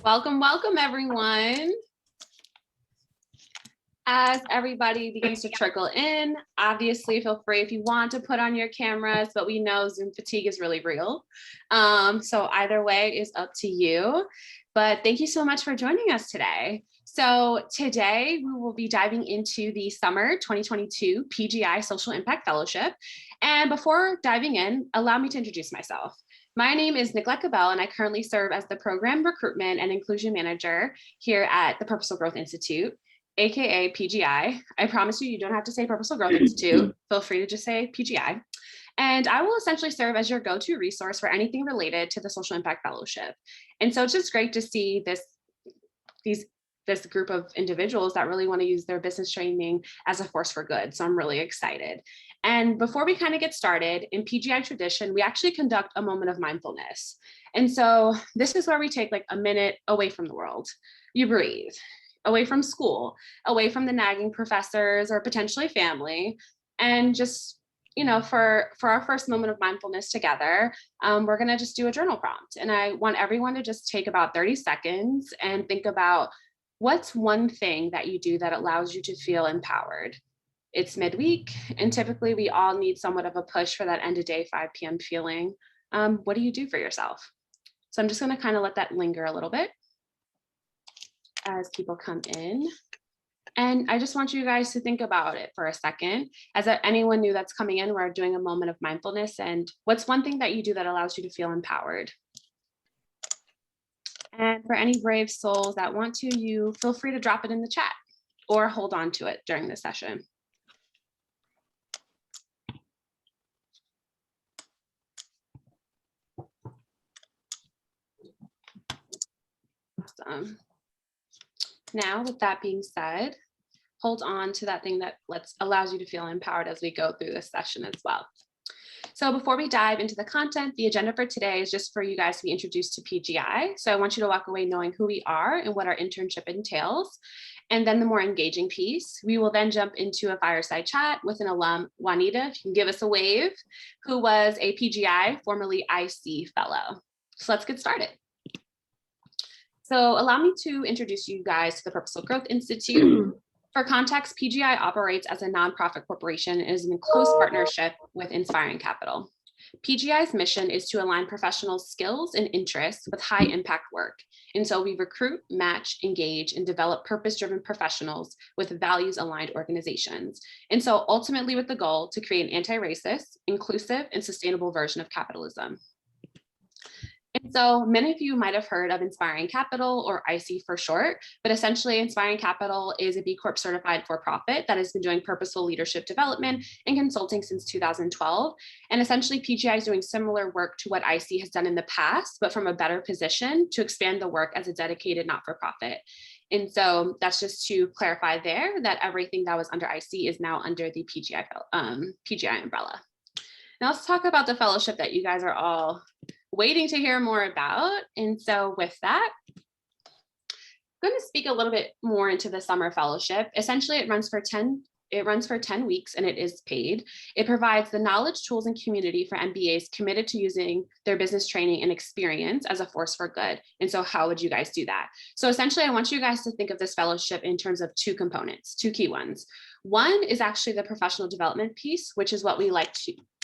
Welcome, welcome everyone. As everybody begins to trickle in, obviously feel free if you want to put on your cameras, but we know Zoom fatigue is really real. So either way is up to you. But thank you so much for joining us today. So today we will be diving into the Summer 2022 PGI Social Impact Fellowship. And before diving in, allow me to introduce myself. My name is Nicolette Cabell, and I currently serve as the Program Recruitment and Inclusion Manager here at the Purposeful Growth Institute, aka PGI. I promise you, you don't have to say Purposeful Growth Institute. Feel free to just say PGI. And I will essentially serve as your go-to resource for anything related to the Social Impact Fellowship. And so it's just great to see this group of individuals that really want to use their business training as a force for good. So I'm really excited. And before we kind of get started, in PGI tradition, we actually conduct a moment of mindfulness. And so this is where we take like a minute away from the world. You breathe, away from school, away from the nagging professors or potentially family, and just, you know, for our first moment of mindfulness together, we're going to just do a journal prompt. And I want everyone to just take about 30 seconds and think about what's one thing that you do that allows you to feel empowered. It's midweek, and typically we all need somewhat of a push for that end of day 5 p.m. feeling. What do you do for yourself? So I'm just going to kind of let that linger a little bit as people come in. And I just want you guys to think about it for a second. As anyone new that's coming in, we're doing a moment of mindfulness. And what's one thing that you do that allows you to feel empowered? And for any brave souls that want to, you feel free to drop it in the chat or hold on to it during the session. Awesome. Now, with that being said, hold on to that thing that allows you to feel empowered as we go through this session as well. So before we dive into the content, the agenda for today is just for you guys to be introduced to PGI. So I want you to walk away knowing who we are and what our internship entails. And then the more engaging piece, we will then jump into a fireside chat with an alum, Juanita, if you can give us a wave, who was a PGI, formerly IC fellow. So let's get started. So allow me to introduce you guys to the Purposeful Growth Institute. For context, PGI operates as a nonprofit corporation and is in close partnership with Inspiring Capital. PGI's mission is to align professionals' skills and interests with high impact work. And so we recruit, match, engage, and develop purpose-driven professionals with values-aligned organizations. And so ultimately with the goal to create an anti-racist, inclusive, and sustainable version of capitalism. And so many of you might have heard of Inspiring Capital, or IC for short, but essentially Inspiring Capital is a B Corp certified for-profit that has been doing purposeful leadership development and consulting since 2012. And essentially PGI is doing similar work to what IC has done in the past, but from a better position to expand the work as a dedicated not-for-profit. And so that's just to clarify there that everything that was under IC is now under the PGI umbrella. Now let's talk about the fellowship that you guys are all waiting to hear more about. And so with that, I'm going to speak a little bit more into the summer fellowship. Essentially, it runs for 10 weeks and it is paid. It provides the knowledge, tools, and community for MBAs committed to using their business training and experience as a force for good. And so how would you guys do that? So essentially, I want you guys to think of this fellowship in terms of two components, two key ones. One is actually the professional development piece, which is what we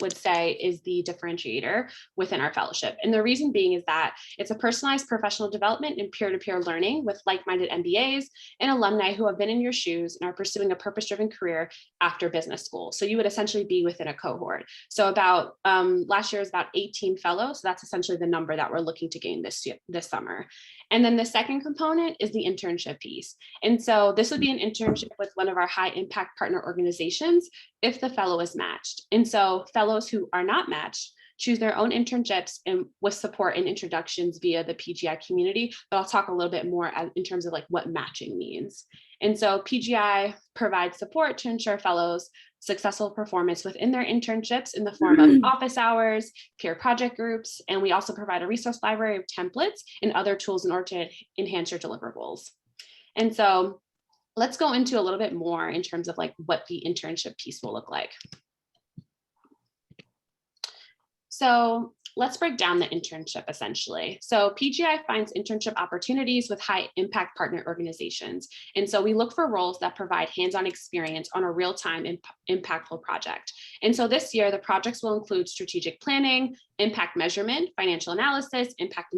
would say is the differentiator within our fellowship. And the reason being is that it's a personalized professional development and peer-to-peer learning with like-minded MBAs and alumni who have been in your shoes and are pursuing a purpose-driven career after business school. So you would essentially be within a cohort. So about last year is about 18 fellows. So that's essentially the number that we're looking to gain this summer. And then the second component is the internship piece. And so this would be an internship with one of our high impact partner organizations if the fellow is matched. And so fellows who are not matched choose their own internships and with support and introductions via the PGI community. But I'll talk a little bit more in terms of like what matching means. And so PGI provides support to ensure fellows successful performance within their internships in the form of office hours, peer project groups, and we also provide a resource library of templates and other tools in order to enhance your deliverables. And so let's go into a little bit more in terms of like what the internship piece will look like. So let's break down the internship essentially. So PGI finds internship opportunities with high impact partner organizations. And so we look for roles that provide hands-on experience on a real-time impactful project. And so this year, the projects will include strategic planning, impact measurement, financial analysis, impact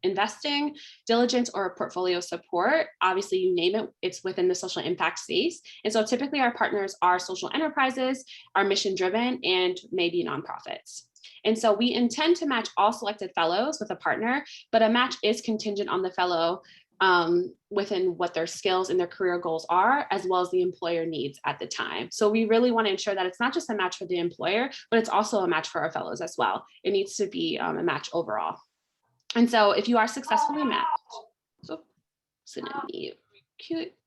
investing, diligence, or portfolio support. Obviously, you name it, it's within the social impact space. And so typically our partners are social enterprises, are mission-driven, and maybe nonprofits. And so we intend to match all selected fellows with a partner, but a match is contingent on the fellow within what their skills and their career goals are, as well as the employer needs at the time. So we really want to ensure that it's not just a match for the employer, but it's also a match for our fellows as well. It needs to be a match overall. And so if you are successfully matched, so let me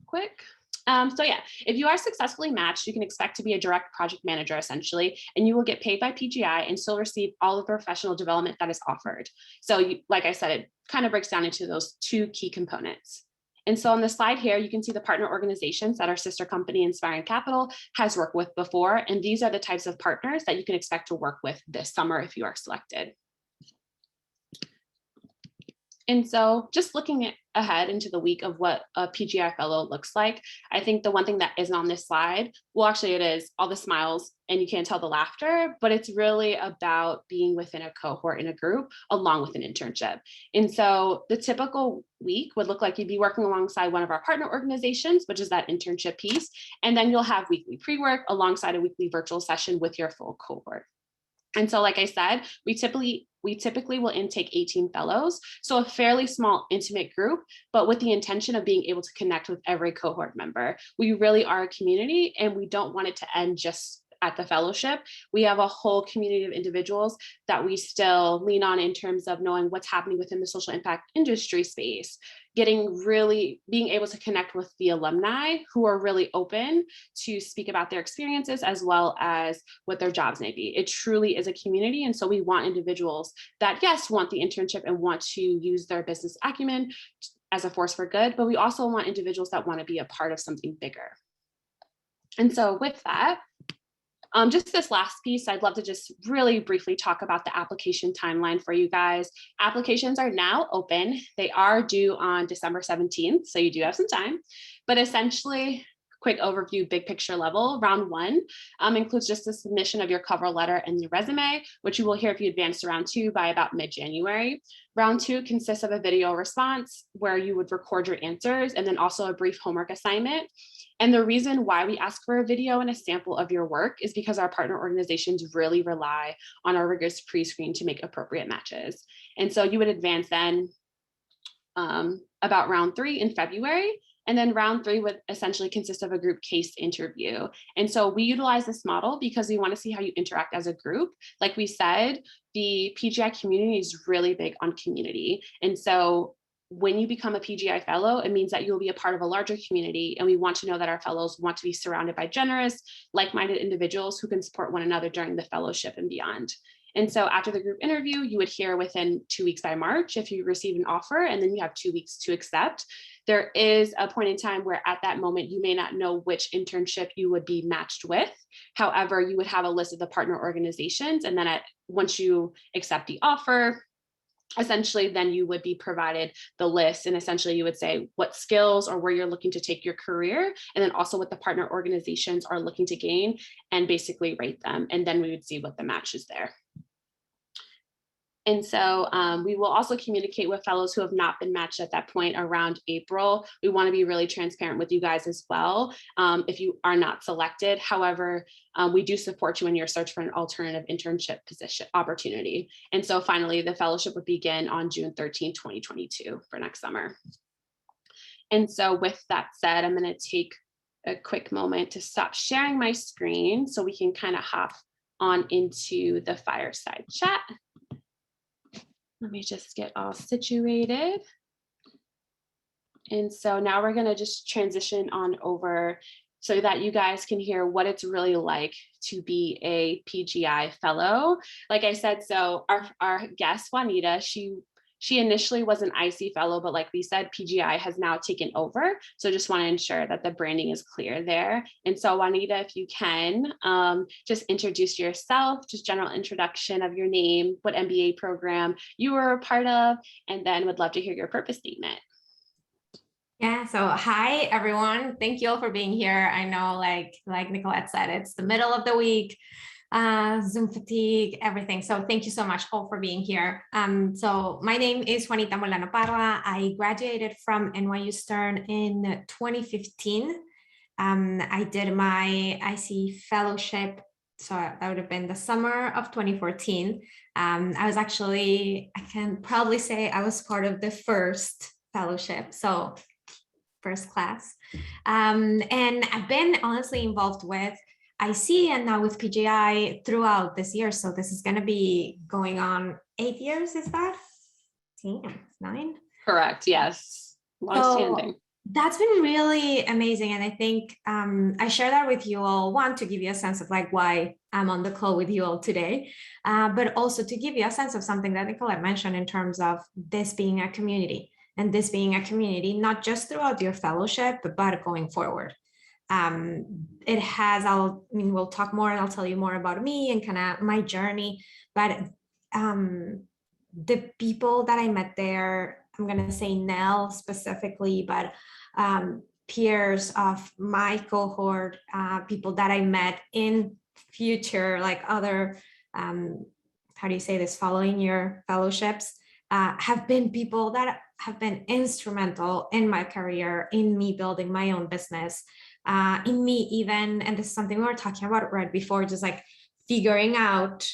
quick. So yeah, if you are successfully matched, you can expect to be a direct project manager essentially, and you will get paid by PGI and still receive all of the professional development that is offered. So like I said, it kind of breaks down into those two key components. And so on the slide here, you can see the partner organizations that our sister company Inspiring Capital has worked with before. And these are the types of partners that you can expect to work with this summer if you are selected. And so just looking ahead into the week of what a PGI fellow looks like, I think the one thing that isn't on this slide, well, actually it is all the smiles and you can't tell the laughter, but it's really about being within a cohort in a group along with an internship. And so the typical week would look like you'd be working alongside one of our partner organizations, which is that internship piece. And then you'll have weekly pre-work alongside a weekly virtual session with your full cohort. And so, like I said, we typically will intake 18 fellows, so a fairly small, intimate group, but with the intention of being able to connect with every cohort member. We really are a community, and we don't want it to end just at the fellowship. We have a whole community of individuals that we still lean on in terms of knowing what's happening within the social impact industry space, being able to connect with the alumni who are really open to speak about their experiences as well as what their jobs may be. It truly is a community. And so we want individuals that, yes, want the internship and want to use their business acumen as a force for good, but we also want individuals that want to be a part of something bigger. And so with that, just this last piece, I'd love to just really briefly talk about the application timeline for you guys. Applications are now open. They are due on December 17th, so you do have some time. But essentially, quick overview, big picture level, round one includes just the submission of your cover letter and your resume, which you will hear if you advance to round two by about mid-January. Round two consists of a video response where you would record your answers and then also a brief homework assignment. And the reason why we ask for a video and a sample of your work is because our partner organizations really rely on our rigorous pre-screen to make appropriate matches. And so you would advance then about round three in February. And then round three would essentially consist of a group case interview. And so we utilize this model because we want to see how you interact as a group. Like we said, the PGI community is really big on community. And so when you become a PGI fellow, it means that you'll be a part of a larger community. And we want to know that our fellows want to be surrounded by generous, like-minded individuals who can support one another during the fellowship and beyond. And so after the group interview, you would hear within 2 weeks by March if you receive an offer, and then you have 2 weeks to accept. There is a point in time where at that moment, you may not know which internship you would be matched with. However, you would have a list of the partner organizations. And then once you accept the offer, essentially, then you would be provided the list, and essentially you would say what skills or where you're looking to take your career, and then also what the partner organizations are looking to gain, and basically rate them. And then we would see what the match is there. And so we will also communicate with fellows who have not been matched at that point around April. We want to be really transparent with you guys as well if you are not selected. However, we do support you in your search for an alternative internship position opportunity. And so finally, the fellowship would begin on June 13, 2022 for next summer. And so with that said, I'm going to take a quick moment to stop sharing my screen so we can kind of hop on into the fireside chat. Let me just get all situated. And so now we're going to just transition on over so that you guys can hear what it's really like to be a PGI fellow. Like I said, so our guest, Juanita, she She initially was an IC fellow, but like we said, PGI has now taken over. So just want to ensure that the branding is clear there. And so Juanita, if you can, just introduce yourself, just general introduction of your name, what MBA program you were a part of, and then would love to hear your purpose statement. Yeah, so hi everyone. Thank you all for being here. I know like Nicolette said, it's the middle of the week, Zoom fatigue, everything. So thank you so much all for being here. So my name is Juanita Molano Parra. I graduated from NYU Stern in 2015. I did my IC fellowship, so that would have been the summer of 2014. I was actually, I can probably say I was part of the first fellowship. So first class. And I've been honestly involved with IC and now with PGI throughout this year. So this is going to be going on 8 years, is that? 9? Correct, yes. Long-standing. So that's been really amazing. And I think I share that with you all, one, to give you a sense of like why I'm on the call with you all today, but also to give you a sense of something that Nicolette mentioned in terms of this being a community. And this being a community, not just throughout your fellowship, but going forward. It has, we'll talk more and I'll tell you more about me and kind of my journey, but the people that I met there, I'm going to say Nell specifically, but peers of my cohort, people that I met in future, like other, how do you say this, following your fellowships, have been people that have been instrumental in my career, in me building my own business, in me even, and this is something we were talking about right before, just like figuring out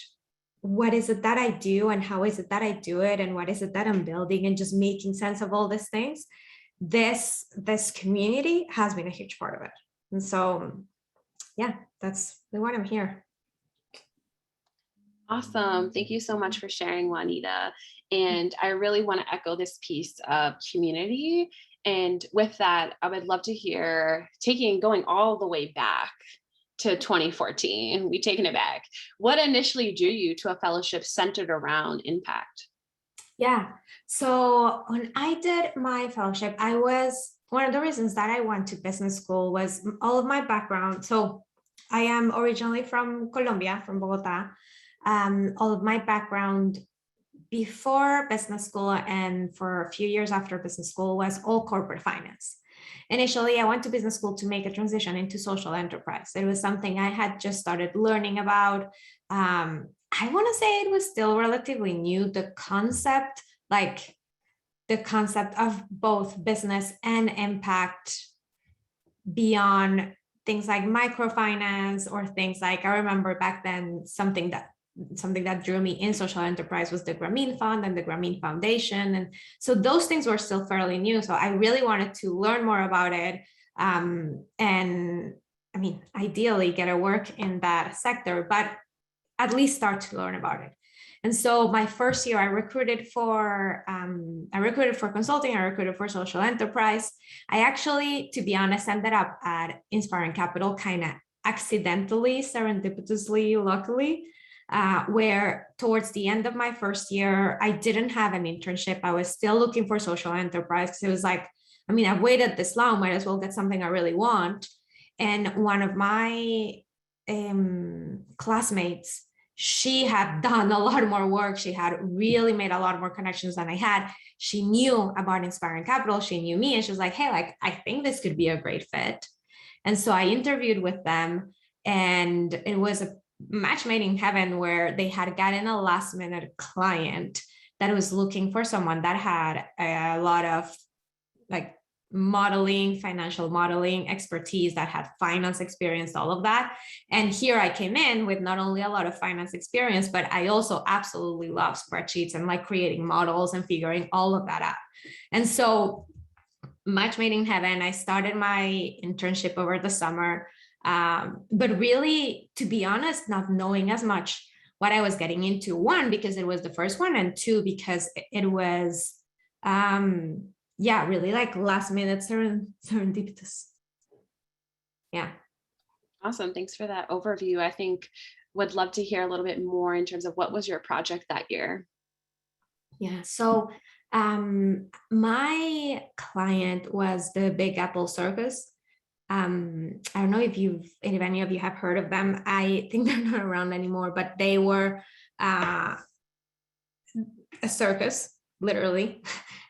what is it that I do and how is it that I do it and what is it that I'm building and just making sense of all these things. This community has been a huge part of it. And so, yeah, that's why I'm here. Awesome. Thank you so much for sharing, Juanita. And I really want to echo this piece of community. And with that, I would love to hear going all the way back to 2014. We've taken it back. What initially drew you to a fellowship centered around impact? Yeah. So when I did my fellowship, one of the reasons that I went to business school was all of my background. So I am originally from Colombia, from Bogota. All of my background before business school and for a few years after business school was all corporate finance. Initially, I went to business school to make a transition into social enterprise. It was something I had just started learning about. I want to say it was still relatively new, the concept of both business and impact beyond things like microfinance or things like, I remember back then, something that drew me in social enterprise was the Grameen Fund and the Grameen Foundation. And so those things were still fairly new. So I really wanted to learn more about it. And I mean, ideally get a work in that sector, but at least start to learn about it. And so my first year, I recruited for consulting, I recruited for social enterprise. I actually, to be honest, ended up at Inspiring Capital kind of accidentally, serendipitously, luckily. Where towards the end of my first year, I didn't have an internship. I was still looking for social enterprise because it was like, I mean, I've waited this long, might as well get something I really want. And one of my classmates, she had done a lot more work. She had really made a lot more connections than I had. She knew about Inspiring Capital. She knew me. And she was like, hey, like, I think this could be a great fit. And so I interviewed with them, and it was a match made in heaven where they had gotten a last minute client that was looking for someone that had a lot of like modeling, financial modeling expertise, that had finance experience, all of that. And here I came in with not only a lot of finance experience, but I also absolutely love spreadsheets and like creating models and figuring all of that out. And so match made in heaven, I started my internship over the summer. But really, to be honest, not knowing as much what I was getting into, one, because it was the first one, and two, because it was, really like last minute serendipitous. Yeah. Awesome. Thanks for that overview. I think would love to hear a little bit more in terms of what was your project that year? Yeah. So My client was the Big Apple Circus. I don't know if any of you have heard of them. I think they're not around anymore, but they were a circus, literally.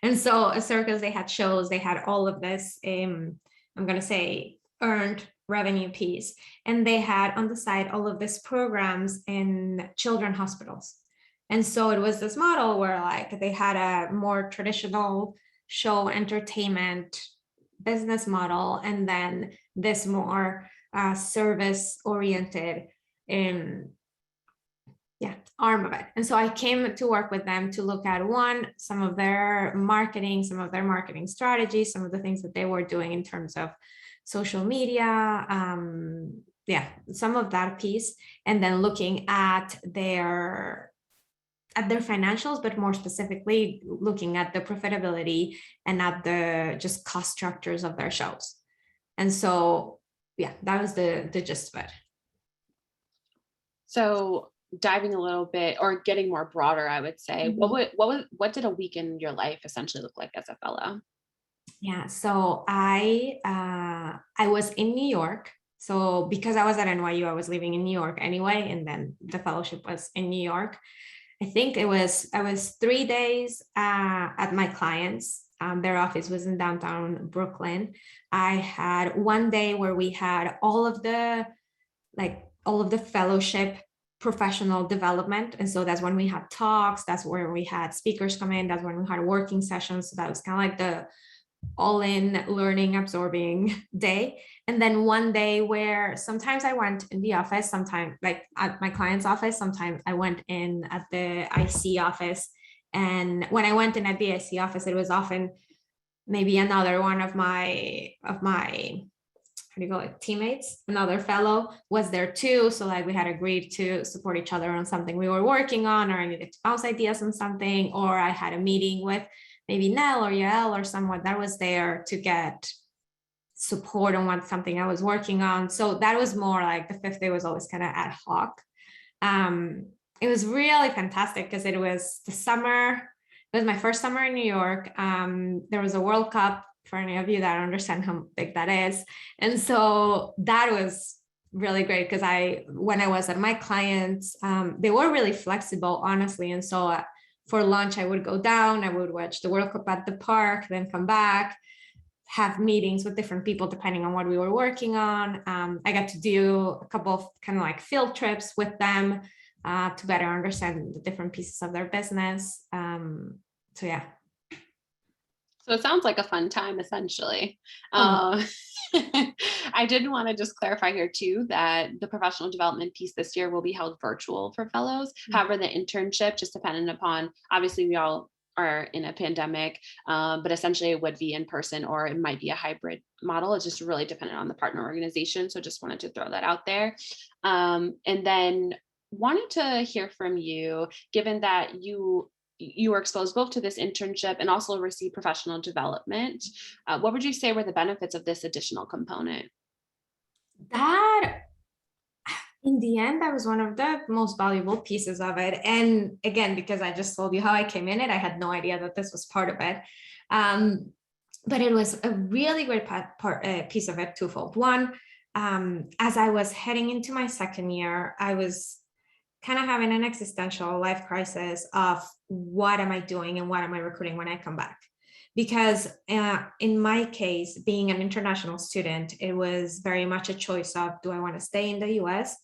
And so a circus, they had shows, they had all of this, I'm going to say, earned revenue piece. And they had on the side all of these programs in children's hospitals. And so it was this model where like they had a more traditional show entertainment business model, and then this more service oriented arm of it. And so I came to work with them to look at some of their marketing strategies, some of the things that they were doing in terms of social media, some of that piece, and then looking at their financials, but more specifically looking at the profitability and at the just cost structures of their shows. And so, that was the gist of it. So diving a little bit, or getting more broader, I would say, what did a week in your life essentially look like as a fellow? Yeah, so I was in New York. So because I was at NYU, I was living in New York anyway, and then the fellowship was in New York. I think I was 3 days at my clients. Their office was in downtown Brooklyn. I had 1 day where we had all of the fellowship professional development. And so that's when we had talks, that's where we had speakers come in, that's when we had working sessions. So that was kind of like the all-in learning, absorbing day. And then 1 day where sometimes I went in the office, sometimes like at my client's office, sometimes I went in at the IC office. And when I went in at the IC office, it was often maybe another one of my how do you call it, teammates, another fellow was there too. So like we had agreed to support each other on something we were working on, or I needed to bounce ideas on something, or I had a meeting with maybe Nell or Yael or someone that was there to get support on something I was working on. So that was more like the fifth day was always kind of ad hoc. It was really fantastic because it was the summer. It was my first summer in New York. There was a World Cup, for any of you that understand how big that is. And so that was really great because when I was at my clients, they were really flexible, honestly. And so for lunch, I would go down, I would watch the World Cup at the park, then come back, have meetings with different people depending on what we were working on. I got to do a couple of kind of like field trips with them to better understand the different pieces of their business. So yeah. So it sounds like a fun time, essentially. Oh. I did want to just clarify here too, that the professional development piece this year will be held virtual for fellows. However, the internship, just dependent upon, obviously we all are in a pandemic, but essentially it would be in person, or it might be a hybrid model. It's just really dependent on the partner organization. So just wanted to throw that out there. And then wanted to hear from you, given that you were exposed both to this internship and also receive professional development. What would you say were the benefits of this additional component? That, in the end, that was one of the most valuable pieces of it. And again, because I just told you how I came in it, I had no idea that this was part of it. But it was a really great piece of it, twofold. One, as I was heading into my second year, I was kind of having an existential life crisis of what am I doing and what am I recruiting when I come back? Because in my case, being an international student, it was very much a choice of, do I want to stay in the US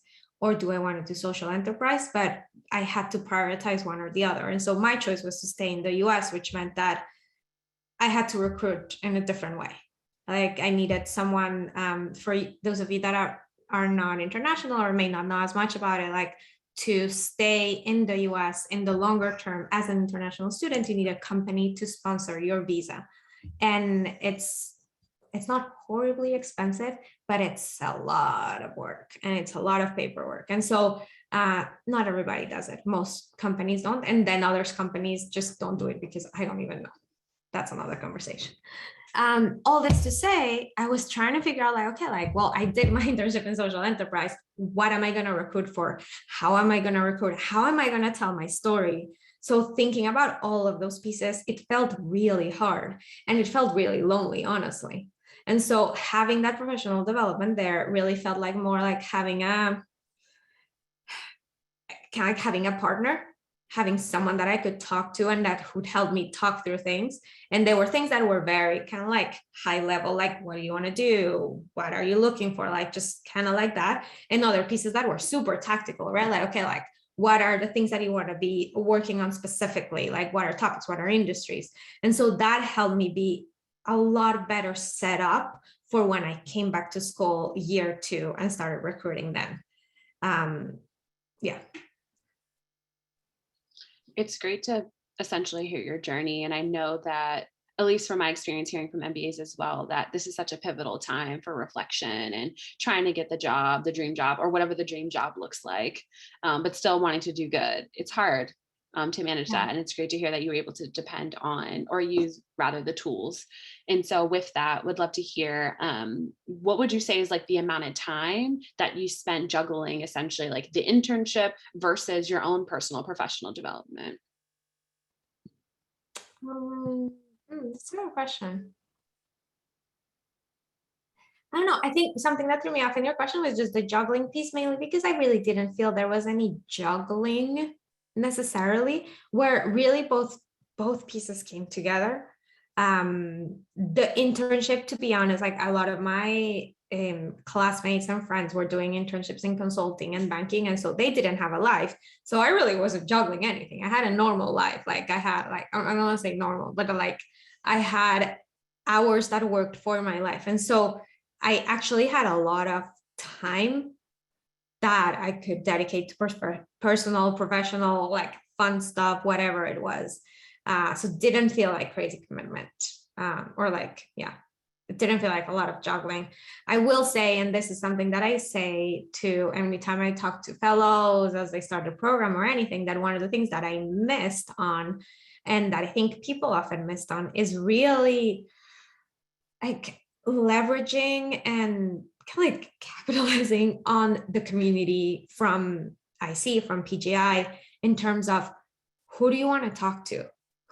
or do I want to do social enterprise? But I had to prioritize one or the other. And so my choice was to stay in the US, which meant that I had to recruit in a different way. Like I needed someone, for those of you that are not international or may not know as much about it, like to stay in the US in the longer term as an international student, you need a company to sponsor your visa. And it's not horribly expensive, but it's a lot of work and it's a lot of paperwork. And so not everybody does it. Most companies don't. And then others companies just don't do it because I don't even know. That's another conversation. All this to say, I was trying to figure out well, I did my internship in social enterprise. What am I going to recruit for? How am I going to recruit? How am I going to tell my story So thinking about all of those pieces, it felt really hard and it felt really lonely, honestly. And so having that professional development there really felt like more like having a partner, having someone that I could talk to and that would help me talk through things. And there were things that were very kind of like high level, like, what do you want to do? What are you looking for? Like, just kind of like that. And other pieces that were super tactical, right? Like, okay, like, what are the things that you want to be working on specifically? Like, what are topics? What are industries? And so that helped me be a lot better set up for when I came back to school year 2 and started recruiting then. Yeah. It's great to essentially hear your journey. And I know that, at least from my experience hearing from MBAs as well, that this is such a pivotal time for reflection and trying to get the job, the dream job, or whatever the dream job looks like, but still wanting to do good. It's hard to manage that. And it's great to hear that you were able to depend on, or use rather, the tools. And so with that, would love to hear, what would you say is like the amount of time that you spent juggling essentially like the internship versus your own personal professional development? That's a good question. I don't know. I think something that threw me off in your question was just the juggling piece, mainly because I really didn't feel there was any juggling necessarily, where really both pieces came together. The internship, to be honest, like a lot of my classmates and friends were doing internships in consulting and banking, and so they didn't have a life. So I really wasn't juggling anything. I had a normal life. Like I had, like, I don't want to say normal, but like I had hours that worked for my life. And so I actually had a lot of time that I could dedicate to personal, professional, like fun stuff, whatever it was. So didn't feel like crazy commitment, or like, yeah, it didn't feel like a lot of juggling. I will say, and this is something that I say to every time I talk to fellows as they start a program or anything, that one of the things that I missed on, and that I think people often missed on, is really like leveraging and kind of like capitalizing on the community from PGI, in terms of who do you want to talk to?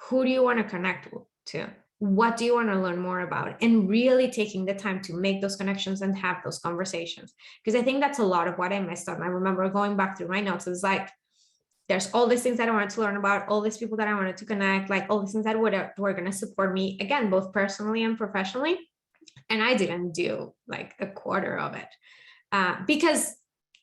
Who do you want to connect to? What do you want to learn more about? And really taking the time to make those connections and have those conversations. Because I think that's a lot of what I missed on. I remember going back through my notes. It was like, there's all these things that I wanted to learn about, all these people that I wanted to connect, like all these things that were going to support me, again, both personally and professionally. And I didn't do like a quarter of it, because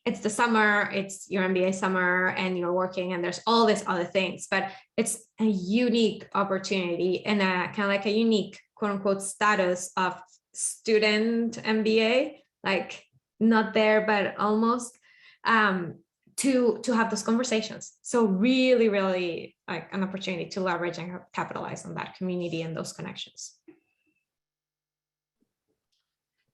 it's the summer, it's your MBA summer, and you're working, and there's all these other things. But it's a unique opportunity and a kind of like a unique, quote unquote, status of student MBA, like not there, but almost, to have those conversations. So really, really like an opportunity to leverage and capitalize on that community and those connections.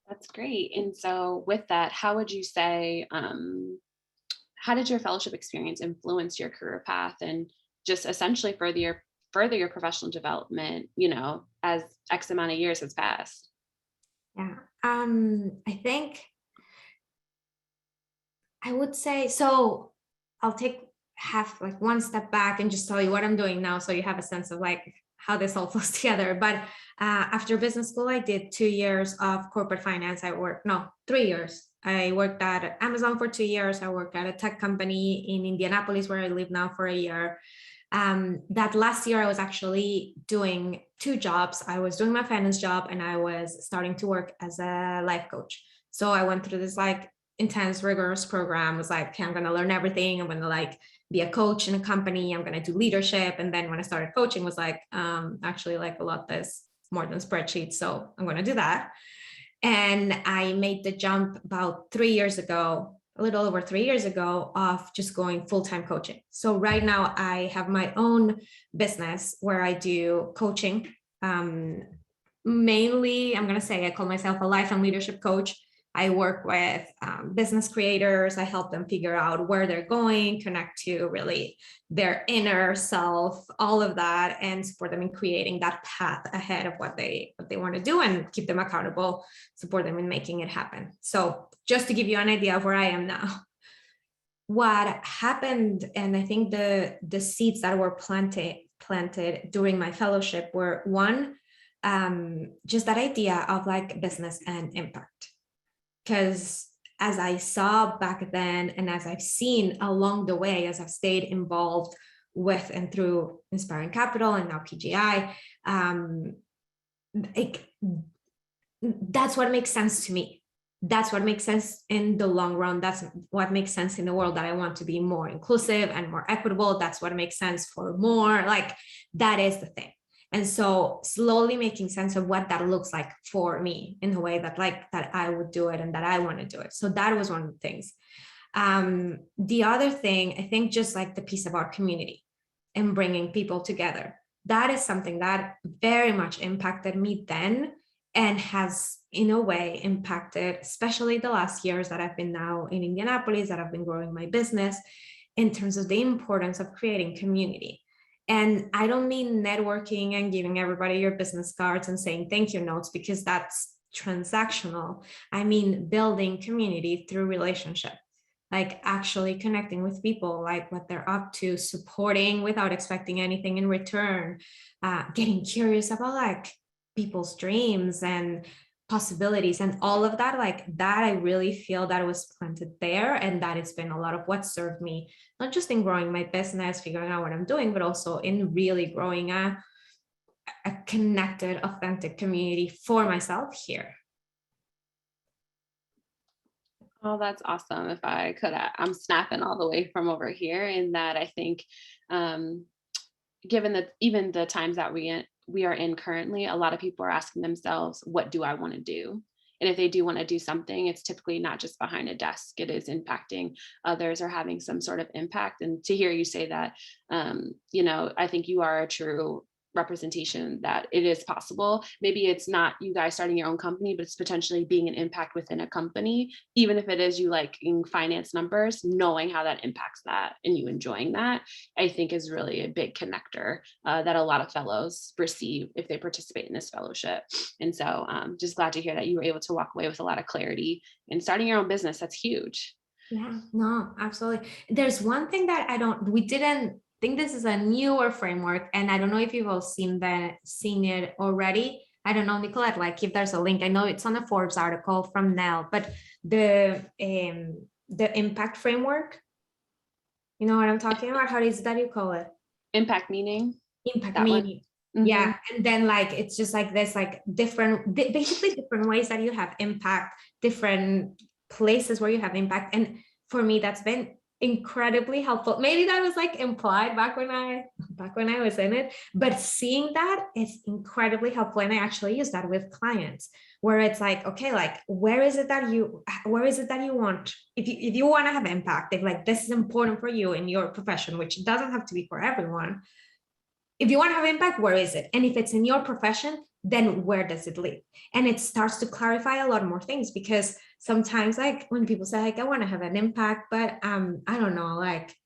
That's great. And so with that, how would you say, how did your fellowship experience influence your career path and just essentially further your professional development, as X amount of years has passed? Yeah, I think I would say, so I'll take like one step back and just tell you what I'm doing now, so you have a sense of like how this all flows together. But after business school, I did 2 years of corporate finance. 3 years. I worked at Amazon for 2 years. I worked at a tech company in Indianapolis, where I live now, for a year. That last year, I was actually doing 2 jobs. I was doing my finance job, and I was starting to work as a life coach. So I went through this like intense, rigorous program. It was like, okay, I'm going to learn everything. I'm going to like be a coach in a company. I'm going to do leadership. And then when I started coaching, was like, actually like a lot this more than spreadsheets. So I'm going to do that. And I made the jump about 3 years ago, a little over 3 years ago, of just going full-time coaching. So right now I have my own business where I do coaching. Mainly, I'm going to say I call myself a life and leadership coach. I work with business creators. I help them figure out where they're going, connect to really their inner self, all of that, and support them in creating that path ahead of what they want to do, and keep them accountable, support them in making it happen. So just to give you an idea of where I am now. what happened, and I think the seeds that were planted during my fellowship were one, just that idea of like business and impact. Because as I saw back then, and as I've seen along the way, as I've stayed involved with and through Inspiring Capital and now PGI, like, that's what makes sense to me. That's what makes sense in the long run. That's what makes sense in the world that I want to be more inclusive and more equitable. That's what makes sense for more, like, that is the thing. And so slowly making sense of what that looks like for me in a way that like that I would do it and that I want to do it. So that was one of the things. The other thing, I think, just like the piece of our community and bringing people together. That is something that very much impacted me then and has in a way impacted, especially the last years that I've been now in Indianapolis, that I've been growing my business, in terms of the importance of creating community. And I don't mean networking and giving everybody your business cards and saying thank you notes, because that's transactional. I mean building community through relationship, like actually connecting with people, like what they're up to, supporting without expecting anything in return, getting curious about like people's dreams and possibilities and all of that. Like that, I really feel that was planted there, and that it's been a lot of what served me, not just in growing my business, figuring out what I'm doing, but also in really growing a connected, authentic community for myself here. Oh, that's awesome. If I could, I'm snapping all the way from over here in that I think, given that even the times that we are in currently, a lot of people are asking themselves, what do I want to do? And if they do want to do something, it's typically not just behind a desk. It is impacting others or having some sort of impact. And to hear you say that, I think you are a true representation that it is possible. Maybe it's not you guys starting your own company, but it's potentially being an impact within a company, even if it is you like in finance numbers, knowing how that impacts that and you enjoying that, I think is really a big connector that a lot of fellows receive if they participate in this fellowship. And so just glad to hear that you were able to walk away with a lot of clarity in starting your own business. That's huge. Yeah, no, absolutely. There's one thing that we didn't think, this is a newer framework, and I don't know if you've all seen it already. I don't know, Nicolette, like if there's a link. I know it's on a Forbes article from Nell, but the impact framework, you know what I'm talking about? How is that you call it? Impact meaning? Impact That meaning. Mm-hmm. Yeah. And then like, it's just like this, like basically different ways that you have impact, different places where you have impact. And for me, that's been incredibly helpful. Maybe that was like implied back when I was in it, but seeing that is incredibly helpful. And I actually use that with clients where it's like, okay, like where is it that you want, if you want to have impact, if like this is important for you in your profession, which it doesn't have to be for everyone. If you want to have impact, where is it? And if it's in your profession, then where does it live? And it starts to clarify a lot more things, because sometimes like when people say like, I want to have an impact, but I don't know, like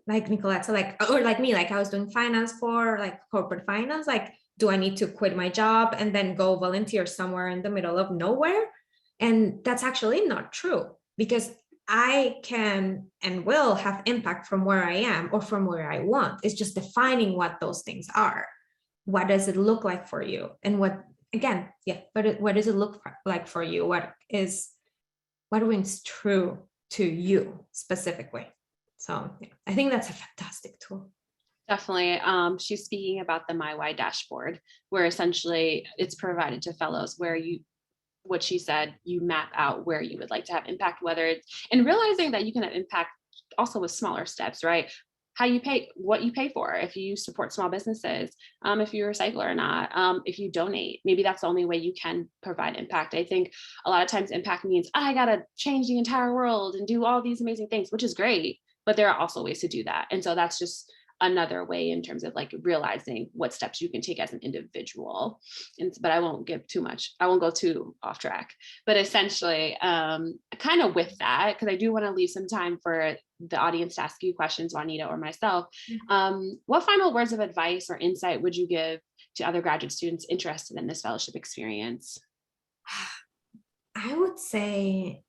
Nicolette, so like, or like me, like I was doing finance for like corporate finance, like, do I need to quit my job and then go volunteer somewhere in the middle of nowhere? And that's actually not true, because I can and will have impact from where I am or from where I want. It's just defining what those things are. What does it look like for you? And what does it look like for you? What rings true to you specifically? So yeah, I think that's a fantastic tool. Definitely. She's speaking about the MyWhy dashboard, where essentially it's provided to fellows where what she said, you map out where you would like to have impact, whether it's, and realizing that you can have impact also with smaller steps, right? How you pay, what you pay for, if you support small businesses, if you recycle or not, if you donate, maybe that's the only way you can provide impact. I think a lot of times impact means, I gotta change the entire world and do all these amazing things, which is great, but there are also ways to do that. And so that's just another way in terms of like realizing what steps you can take as an individual. But I won't give too much, I won't go too off track, but essentially kind of with that, because I do want to leave some time for the audience to ask you questions, Juanita or myself. What final words of advice or insight would you give to other graduate students interested in this fellowship experience? I would say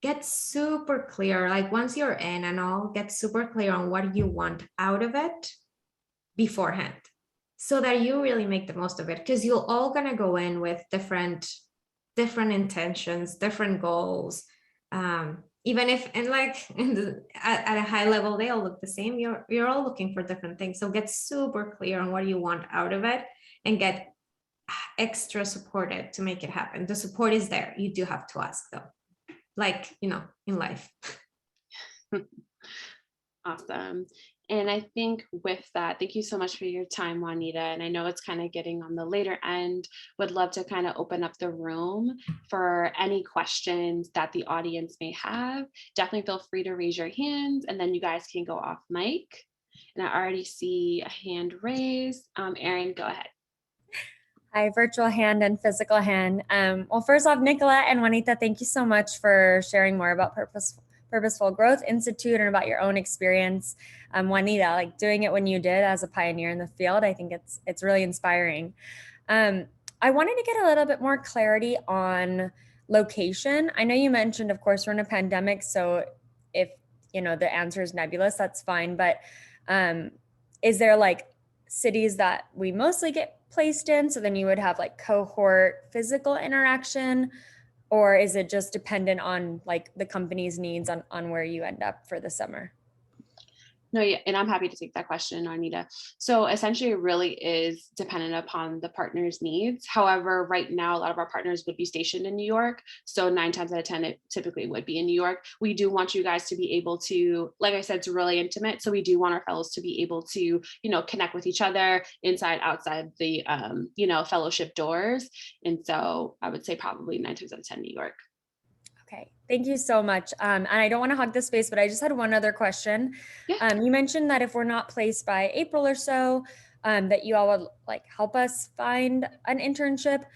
get super clear. Like once you're in and all, get super clear on what you want out of it beforehand, so that you really make the most of it, because you're all gonna go in with different intentions, different goals. Even if and like at a high level they all look the same, you're all looking for different things. So get super clear on what you want out of it and get extra supported to make it happen. The support is there. You do have to ask though, like, you know, in life. Awesome. And I think with that, thank you so much for your time, Juanita. And I know it's kind of getting on the later end. Would love to kind of open up the room for any questions that the audience may have. Definitely feel free to raise your hands and then you guys can go off mic. And I already see a hand raised. Erin, go ahead. Hi, virtual hand and physical hand. Well, first off, Nicolette and Juanita, thank you so much for sharing more about Purposeful Growth Institute and about your own experience. Juanita, like doing it when you did as a pioneer in the field, I think it's really inspiring. I wanted to get a little bit more clarity on location. I know you mentioned, of course, we're in a pandemic, so if you know the answer is nebulous, that's fine. But is there like cities that we mostly get placed in, so then you would have like cohort physical interaction, or is it just dependent on like the company's needs on where you end up for the summer? No, yeah, and I'm happy to take that question, Juanita. So essentially, it really is dependent upon the partner's needs. However, right now, a lot of our partners would be stationed in New York. So 9 times out of 10, it typically would be in New York. We do want you guys to be able to, like I said, it's really intimate. So we do want our fellows to be able to, you know, connect with each other inside, outside the, you know, fellowship doors. And so I would say probably 9 times out of 10, New York. Okay, thank you so much. And I don't want to hog the space, but I just had one other question. Yeah. You mentioned that if we're not placed by April or so, that you all would like help us find an internship.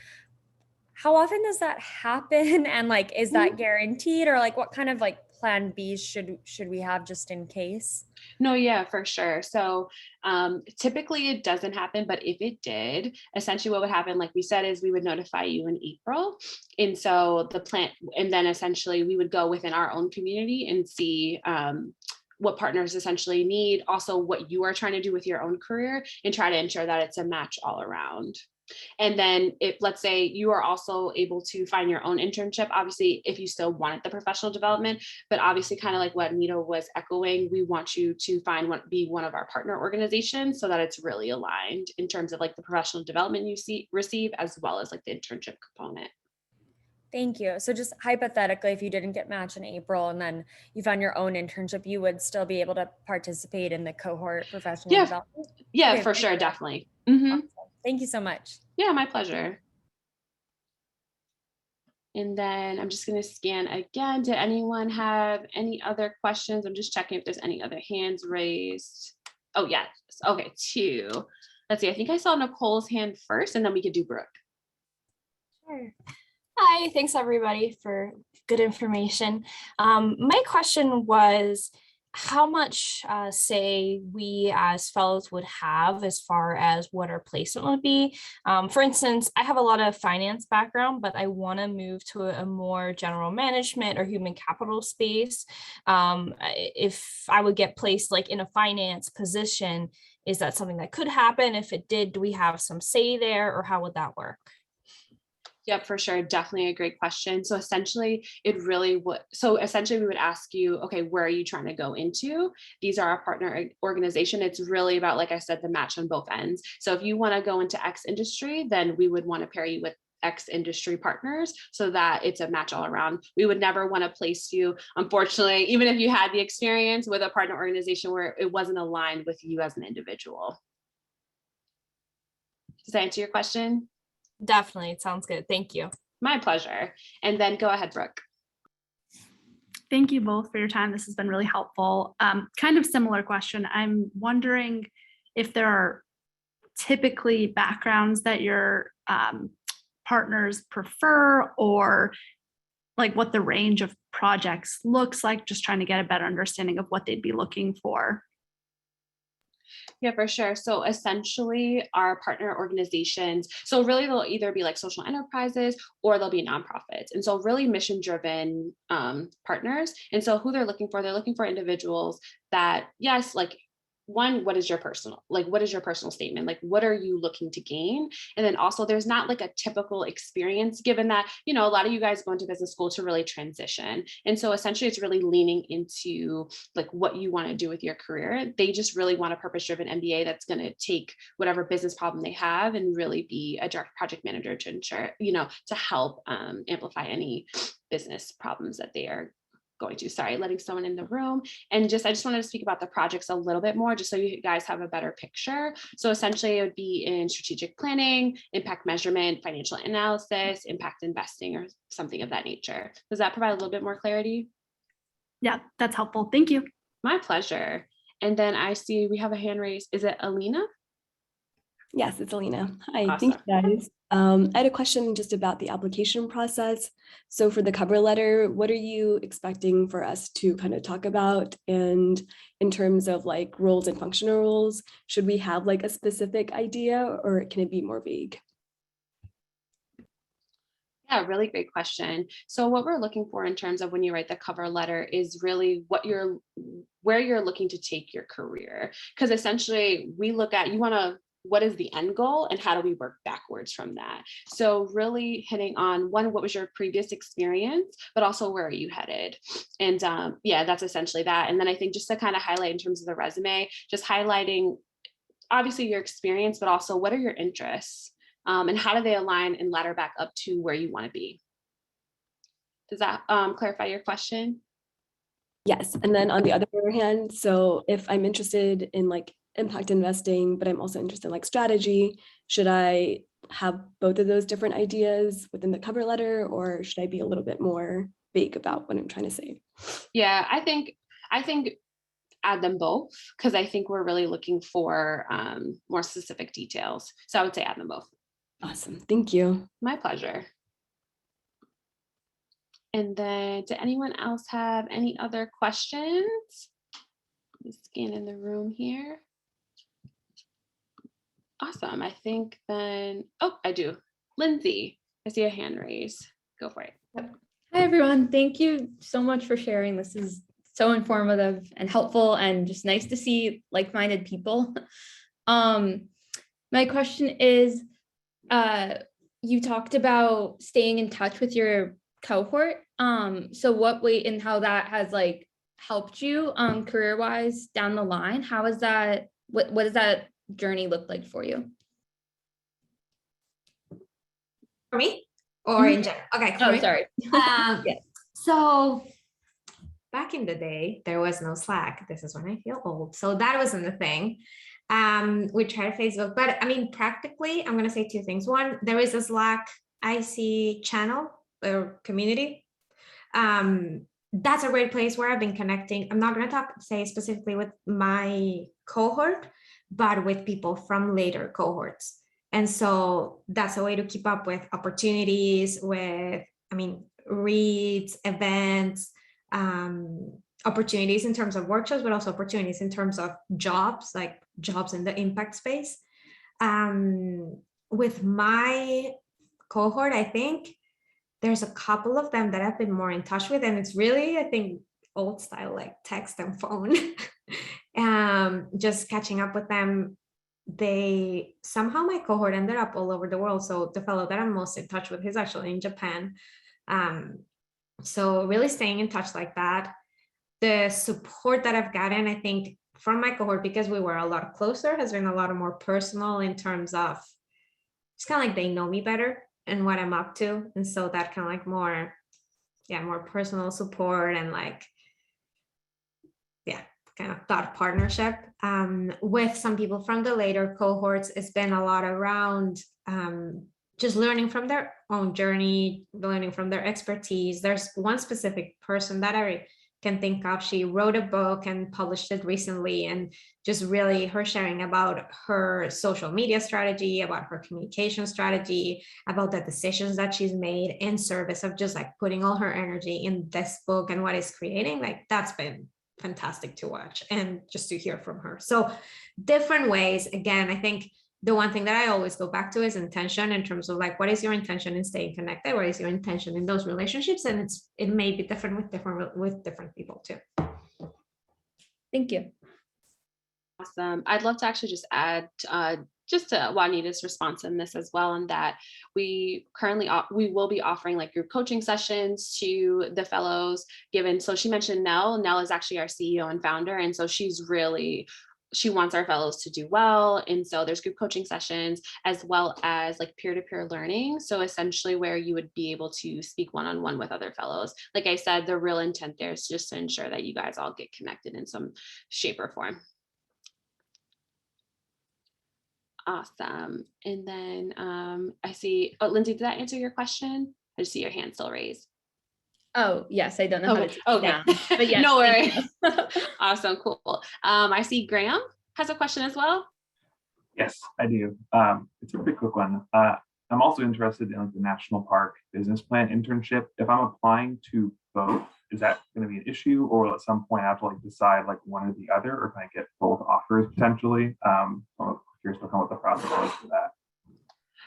How often does that happen? And like, is that guaranteed, or like what kind of like plan B should we have just in case? No, yeah, for sure. So typically it doesn't happen, but if it did, essentially what would happen, like we said, is we would notify you in April. And so the plan, and then essentially we would go within our own community and see what partners essentially need, also what you are trying to do with your own career, and try to ensure that it's a match all around. And then if, let's say you are also able to find your own internship, obviously, if you still wanted the professional development, but obviously kind of like what Nita was echoing, we want you to be one of our partner organizations so that it's really aligned in terms of like the professional development you receive, as well as like the internship component. Thank you. So just hypothetically, if you didn't get matched in April and then you found your own internship, you would still be able to participate in the cohort professional development? Yeah, okay, for sure. Definitely. Mm-hmm. Awesome. Thank you so much. Yeah, my pleasure. And then I'm just going to scan again. Did anyone have any other questions? I'm just checking if there's any other hands raised. Oh, yeah. Okay, 2. Let's see. I think I saw Nicole's hand first, and then we could do Brooke. Sure. Hi, thanks everybody for good information. My question was, how much say we as fellows would have as far as what our placement would be? For instance, I have a lot of finance background, but I want to move to a more general management or human capital space. If I would get placed like in a finance position, is that something that could happen? If it did, do we have some say there, or how would that work? Yep, for sure. Definitely a great question. So essentially we would ask you, okay, where are you trying to go into? These are our partner organization. It's really about, like I said, the match on both ends. So if you want to go into X industry, then we would want to pair you with X industry partners so that it's a match all around. We would never want to place you, unfortunately, even if you had the experience, with a partner organization where it wasn't aligned with you as an individual. Does that answer your question? Definitely. It sounds good. Thank you. My pleasure. And then go ahead, Brooke. Thank you both for your time. This has been really helpful. Kind of similar question. I'm wondering if there are typically backgrounds that your partners prefer, or like what the range of projects looks like, just trying to get a better understanding of what they'd be looking for. Yeah, for sure. So essentially our partner organizations, so really they'll either be like social enterprises or they'll be nonprofits. And so really mission driven partners. And so who they're looking for individuals that, yes, like one, what is your personal statement? Like, what are you looking to gain? And then also there's not like a typical experience given that, a lot of you guys go into business school to really transition. And so essentially it's really leaning into like what you want to do with your career. They just really want a purpose driven MBA that's going to take whatever business problem they have and really be a direct project manager to ensure, to help amplify any business problems that they are going to. Sorry, letting someone in the room. And I just wanted to speak about the projects a little bit more, just so you guys have a better picture. So essentially it would be in strategic planning, impact measurement, financial analysis, impact investing, or something of that nature. Does that provide a little bit more clarity? Yeah, that's helpful. Thank you. My pleasure. And then I see we have a hand raised. Is it Alina? Yes, it's Alina. Hi, Awesome. thank you guys. I had a question just about the application process. So for the cover letter, what are you expecting for us to kind of talk about? And in terms of like roles and functional roles, should we have like a specific idea or can it be more vague? Yeah, really great question. So what we're looking for in terms of when you write the cover letter is really where you're looking to take your career. Because essentially we look at, what is the end goal and how do we work backwards from that? So really hitting on one, what was your previous experience, but also where are you headed? And yeah, that's essentially that. And then I think just to kind of highlight in terms of the resume, just highlighting obviously your experience, but also what are your interests and how do they align and ladder back up to where you want to be? Does that clarify your question? Yes. And then on the other hand, so if I'm interested in like impact investing, but I'm also interested in like strategy, should I have both of those different ideas within the cover letter, or should I be a little bit more vague about what I'm trying to say? Yeah, I think add them both, because I think we're really looking for more specific details. So I would say add them both. Awesome. Thank you. My pleasure. And then, did anyone else have any other questions? Let's scan in the room here. Awesome. I think then, oh, I do. Lindsay, I see a hand raise. Go for it. Hi, everyone. Thank you so much for sharing. This is so informative and helpful and just nice to see like-minded people. My question is, you talked about staying in touch with your cohort. So what way and how that has like helped you career-wise down the line? How is that, what does that journey look like for you? For me or in general? Okay. Oh, sorry. Yes. So back in the day, there was no Slack. This is when I feel old. So that wasn't the thing. We tried Facebook, but I mean, practically, I'm going to say two things. One, there is a Slack IC channel or community. That's a great place where I've been connecting. I'm not going to say specifically with my cohort, but with people from later cohorts. And so that's a way to keep up with opportunities, reads, events, opportunities in terms of workshops, but also opportunities in terms of jobs, like jobs in the impact space. With my cohort, I think there's a couple of them that I've been more in touch with, and it's really, I think, old style, like text and phone. Just catching up with them. Somehow my cohort ended up all over the world. So the fellow that I'm most in touch with is actually in Japan. So really staying in touch like that. The support that I've gotten, I think, from my cohort, because we were a lot closer, has been a lot more personal in terms of it's kind of like they know me better and what I'm up to. And so that kind of like more personal support and like, kind of thought partnership. With some people from the later cohorts, it's been a lot around just learning from their own journey, learning from their expertise. There's one specific person that I can think of. She wrote a book and published it recently, and just really her sharing about her social media strategy, about her communication strategy, about the decisions that she's made in service of just like putting all her energy in this book and what it's creating. Like that's been fantastic to watch and just to hear from her. So different ways. Again, I think the one thing that I always go back to is intention, in terms of like, what is your intention in staying connected? What is your intention in those relationships? And it may be different with different people too. Thank you. Awesome. I'd love to actually just add just to Juanita's response in this as well, and that we will be offering like group coaching sessions to the fellows given. So she mentioned Nell is actually our CEO and founder. And so she wants our fellows to do well. And so there's group coaching sessions as well as like peer-to-peer learning. So essentially where you would be able to speak one-on-one with other fellows. Like I said, the real intent there is just to ensure that you guys all get connected in some shape or form. Awesome. And then I see, Lindsay, did that answer your question? I just see your hand still raised. Oh, yes, I don't know how to take it Okay. down, but yes. No worries. thank you. Awesome, cool. I see Graham has a question as well. Yes, I do. It's a pretty quick one. I'm also interested in the National Park Business Plan internship. If I'm applying to both, is that going to be an issue, or at some point I have to like decide like one or the other, or can I get both offers potentially? I'm curious to know what the process is for that.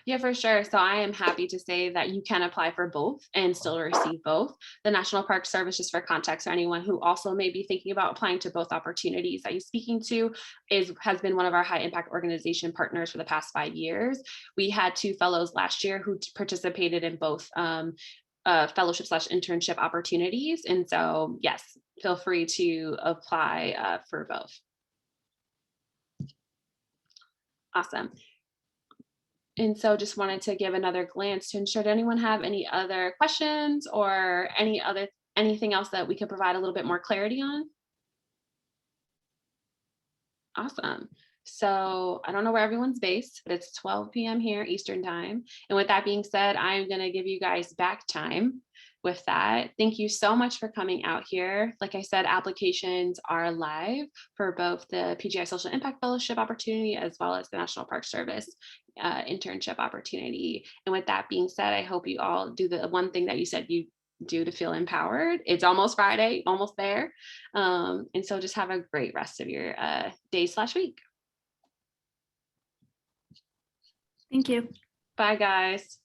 Yeah, for sure. So I am happy to say that you can apply for both and still receive both. The National Park Service, just for context, for anyone who also may be thinking about applying to both opportunities that you're speaking to, has been one of our high impact organization partners for the past 5 years. We had 2 fellows last year who participated in both fellowship/internship opportunities. And so, yes, feel free to apply for both. Awesome. And so just wanted to give another glance to ensure, did anyone have any other questions or anything else that we could provide a little bit more clarity on? Awesome. So I don't know where everyone's based, but it's 12 p.m. here Eastern time. And with that being said, I'm going to give you guys back time with that. Thank you so much for coming out here. Like I said, applications are live for both the PGI Social Impact Fellowship opportunity as well as the National Park Service internship opportunity. And with that being said, I hope you all do the one thing that you said you do to feel empowered. It's almost Friday, almost there. And so just have a great rest of your day/week. Thank you. Bye, guys.